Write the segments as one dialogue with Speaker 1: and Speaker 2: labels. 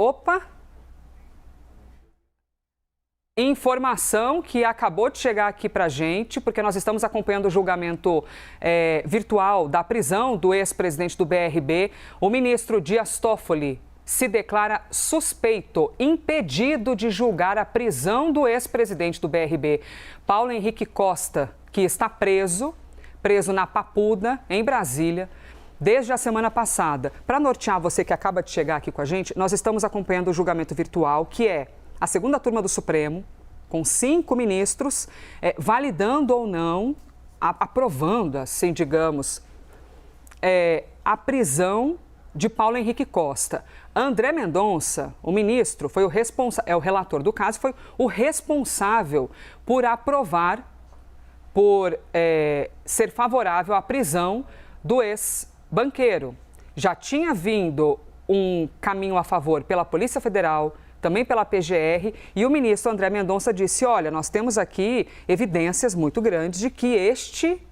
Speaker 1: Opa! Informação que acabou de chegar aqui para a gente, porque nós estamos acompanhando o julgamento virtual da prisão do ex-presidente do BRB. O ministro Dias Toffoli se declara suspeito, impedido de julgar a prisão do ex-presidente do BRB, Paulo Henrique Costa, que está preso na Papuda, em Brasília, desde a semana passada. Para nortear você que acaba de chegar aqui com a gente, nós estamos acompanhando o julgamento virtual, que é a segunda turma do Supremo, com 5 ministros, validando ou não, aprovando, assim, digamos, a prisão de Paulo Henrique Costa. André Mendonça, o ministro, foi o relator do caso, foi o responsável por aprovar, por ser favorável à prisão do ex-banqueiro. Já tinha vindo um caminho a favor pela Polícia Federal, também pela PGR, e o ministro André Mendonça disse, olha, nós temos aqui evidências muito grandes de que este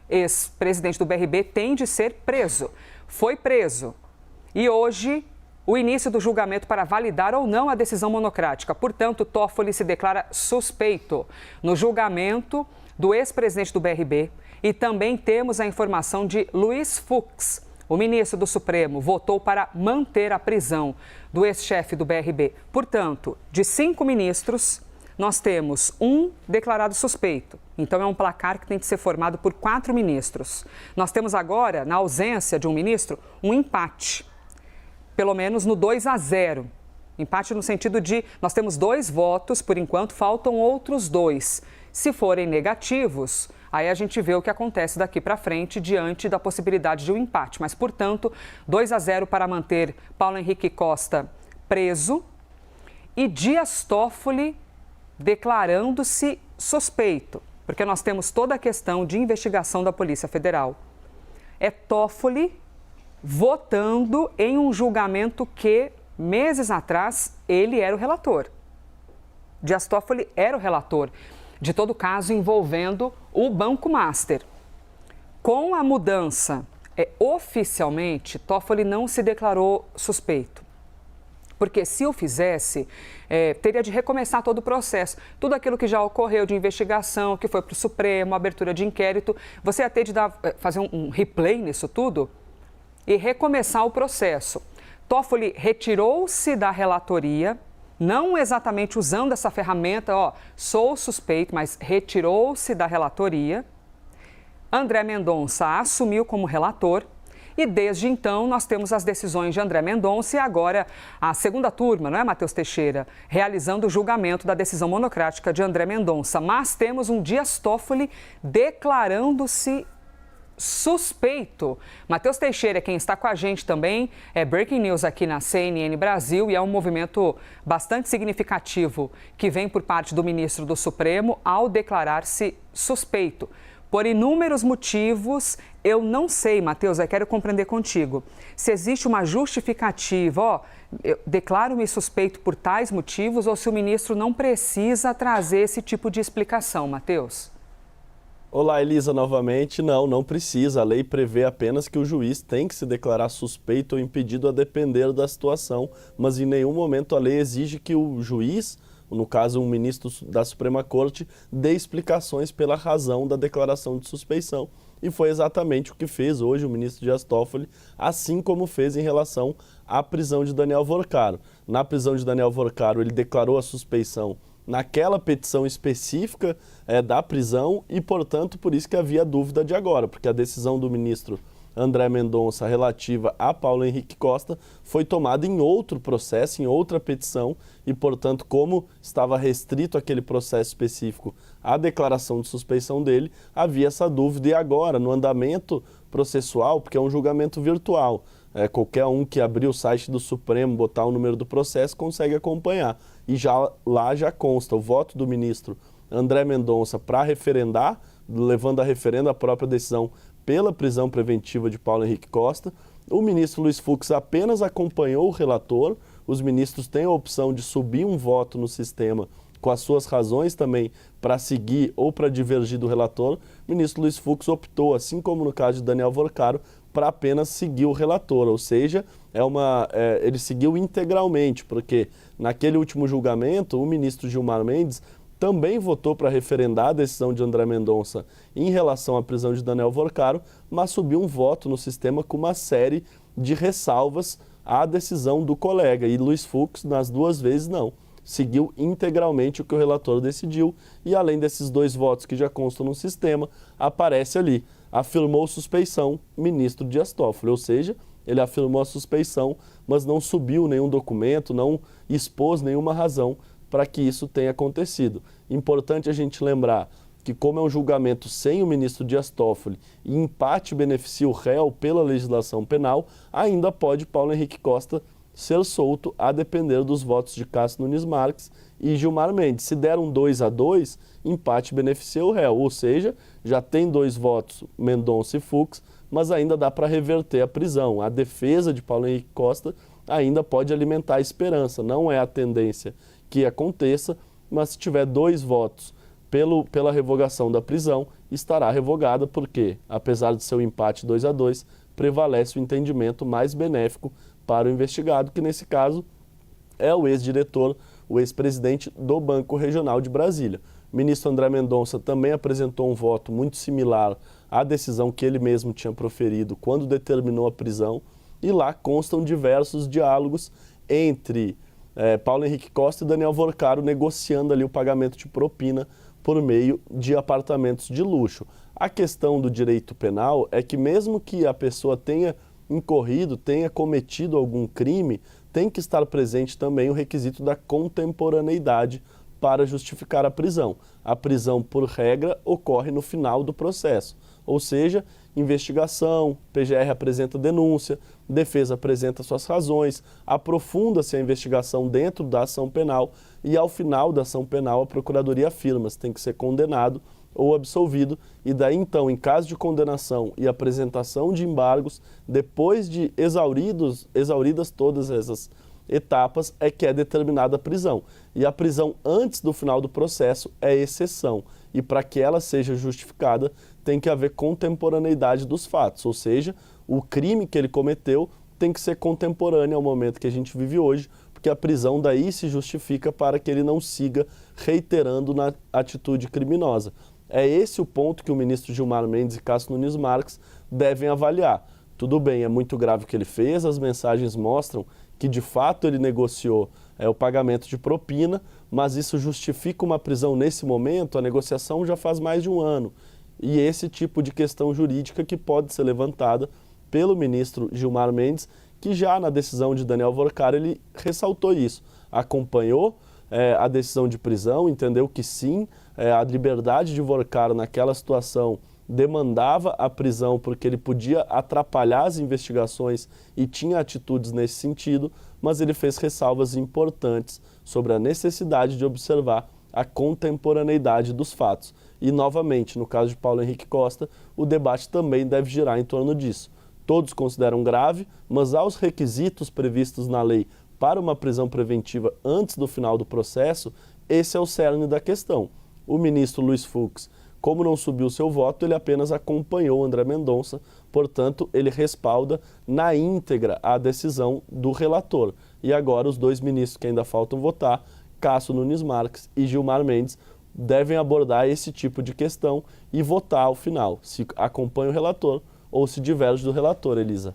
Speaker 1: ex-presidente do BRB tem de ser preso. Foi preso. E hoje, o início do julgamento para validar ou não a decisão monocrática. Portanto, Toffoli se declara suspeito no julgamento do ex-presidente do BRB. E também temos a informação de Luiz Fux. O ministro do Supremo votou para manter a prisão do ex-chefe do BRB. Portanto, de 5 ministros, nós temos um declarado suspeito. Então, é um placar que tem que ser formado por 4 ministros. Nós temos agora, na ausência de um ministro, um empate. Pelo menos no 2-0. Empate no sentido de nós temos 2 votos, por enquanto, faltam outros 2. Se forem negativos, aí a gente vê o que acontece daqui para frente diante da possibilidade de um empate. Mas, portanto, 2-0 para manter Paulo Henrique Costa preso e Dias Toffoli declarando-se suspeito, porque nós temos toda a questão de investigação da Polícia Federal. É Toffoli votando em um julgamento que, meses atrás, ele era o relator. Dias Toffoli era o relator de todo caso envolvendo o Banco Master. Com a mudança, oficialmente, Toffoli não se declarou suspeito. Porque se o fizesse, teria de recomeçar todo o processo. Tudo aquilo que já ocorreu de investigação, que foi para o Supremo, abertura de inquérito, você ia ter de fazer um replay nisso tudo e recomeçar o processo. Toffoli retirou-se da relatoria, não exatamente usando essa ferramenta, sou suspeito, mas retirou-se da relatoria. André Mendonça assumiu como relator e desde então nós temos as decisões de André Mendonça e agora a segunda turma, não é, Matheus Teixeira, realizando o julgamento da decisão monocrática de André Mendonça. Mas temos um Dias Toffoli declarando-se suspeito. Matheus Teixeira, quem está com a gente também, é Breaking News aqui na CNN Brasil e é um movimento bastante significativo que vem por parte do ministro do Supremo ao declarar-se suspeito. Por inúmeros motivos, eu não sei, Matheus, eu quero compreender contigo, se existe uma justificativa, eu declaro-me suspeito por tais motivos ou se o ministro não precisa trazer esse tipo de explicação, Matheus.
Speaker 2: Olá, Elisa, novamente. Não precisa. A lei prevê apenas que o juiz tem que se declarar suspeito ou impedido a depender da situação, mas em nenhum momento a lei exige que o juiz, no caso um ministro da Suprema Corte, dê explicações pela razão da declaração de suspeição. E foi exatamente o que fez hoje o ministro Dias Toffoli, assim como fez em relação à prisão de Daniel Worcaro. Na prisão de Daniel Worcaro, ele declarou a suspeição naquela petição específica da prisão e, portanto, por isso que havia dúvida de agora, porque a decisão do ministro André Mendonça relativa a Paulo Henrique Costa foi tomada em outro processo, em outra petição e, portanto, como estava restrito aquele processo específico à declaração de suspeição dele, havia essa dúvida e agora, no andamento processual, porque é um julgamento virtual, qualquer um que abrir o site do Supremo, botar o número do processo, consegue acompanhar. E lá já consta o voto do ministro André Mendonça para referendar, levando a referendo a própria decisão pela prisão preventiva de Paulo Henrique Costa. O ministro Luiz Fux apenas acompanhou o relator. Os ministros têm a opção de subir um voto no sistema com as suas razões também para seguir ou para divergir do relator. O ministro Luiz Fux optou, assim como no caso de Daniel Worcaro, para apenas seguir o relator, ou seja, ele seguiu integralmente, porque naquele último julgamento o ministro Gilmar Mendes também votou para referendar a decisão de André Mendonça em relação à prisão de Daniel Worcaro, mas subiu um voto no sistema com uma série de ressalvas à decisão do colega, e Luiz Fux, nas duas vezes, não. Seguiu integralmente o que o relator decidiu, e além desses 2 votos que já constam no sistema, aparece ali, afirmou suspeição, ministro Dias Toffoli, ou seja, ele afirmou a suspeição, mas não subiu nenhum documento, não expôs nenhuma razão para que isso tenha acontecido. Importante a gente lembrar que, como é um julgamento sem o ministro Dias Toffoli e empate beneficia o réu pela legislação penal, ainda pode Paulo Henrique Costa ser solto a depender dos votos de Cássio Nunes Marques e Gilmar Mendes. Se der um 2-2, empate beneficia o réu, ou seja, já tem 2 votos, Mendonça e Fux, mas ainda dá para reverter a prisão. A defesa de Paulo Henrique Costa ainda pode alimentar a esperança, não é a tendência que aconteça, mas se tiver 2 votos pela revogação da prisão, estará revogada porque, apesar de seu empate 2-2, prevalece o entendimento mais benéfico para o investigado, que nesse caso é o ex-diretor, o ex-presidente do Banco Regional de Brasília. O ministro André Mendonça também apresentou um voto muito similar à decisão que ele mesmo tinha proferido quando determinou a prisão, e lá constam diversos diálogos entre Paulo Henrique Costa e Daniel Worcaro negociando ali o pagamento de propina por meio de apartamentos de luxo. A questão do direito penal é que mesmo que a pessoa tenha incorrido, tenha cometido algum crime, tem que estar presente também o requisito da contemporaneidade para justificar a prisão. A prisão, por regra, ocorre no final do processo, ou seja, investigação, PGR apresenta denúncia, defesa apresenta suas razões, aprofunda-se a investigação dentro da ação penal e, ao final da ação penal, a Procuradoria afirma se tem que ser condenado ou absolvido, e daí então, em caso de condenação e apresentação de embargos, depois de exauridas todas essas etapas, é que é determinada a prisão. E a prisão antes do final do processo é exceção, e para que ela seja justificada, tem que haver contemporaneidade dos fatos, ou seja, o crime que ele cometeu tem que ser contemporâneo ao momento que a gente vive hoje, porque a prisão daí se justifica para que ele não siga reiterando na atitude criminosa. É esse o ponto que o ministro Gilmar Mendes e Cássio Nunes Marques devem avaliar. Tudo bem, é muito grave o que ele fez, as mensagens mostram que de fato ele negociou o pagamento de propina, mas isso justifica uma prisão nesse momento? A negociação já faz mais de um ano. E esse tipo de questão jurídica que pode ser levantada pelo ministro Gilmar Mendes, que já na decisão de Daniel Worcaro ele ressaltou isso, acompanhou a decisão de prisão, entendeu que sim, a liberdade de Worcaro naquela situação demandava a prisão porque ele podia atrapalhar as investigações e tinha atitudes nesse sentido, mas ele fez ressalvas importantes sobre a necessidade de observar a contemporaneidade dos fatos. E, novamente, no caso de Paulo Henrique Costa, o debate também deve girar em torno disso. Todos consideram grave, mas aos requisitos previstos na lei para uma prisão preventiva antes do final do processo, esse é o cerne da questão. O ministro Luiz Fux, como não subiu seu voto, ele apenas acompanhou André Mendonça, portanto, ele respalda na íntegra a decisão do relator. E agora os 2 ministros que ainda faltam votar, Cássio Nunes Marques e Gilmar Mendes, devem abordar esse tipo de questão e votar ao final, se acompanha o relator ou se diverge do relator, Elisa.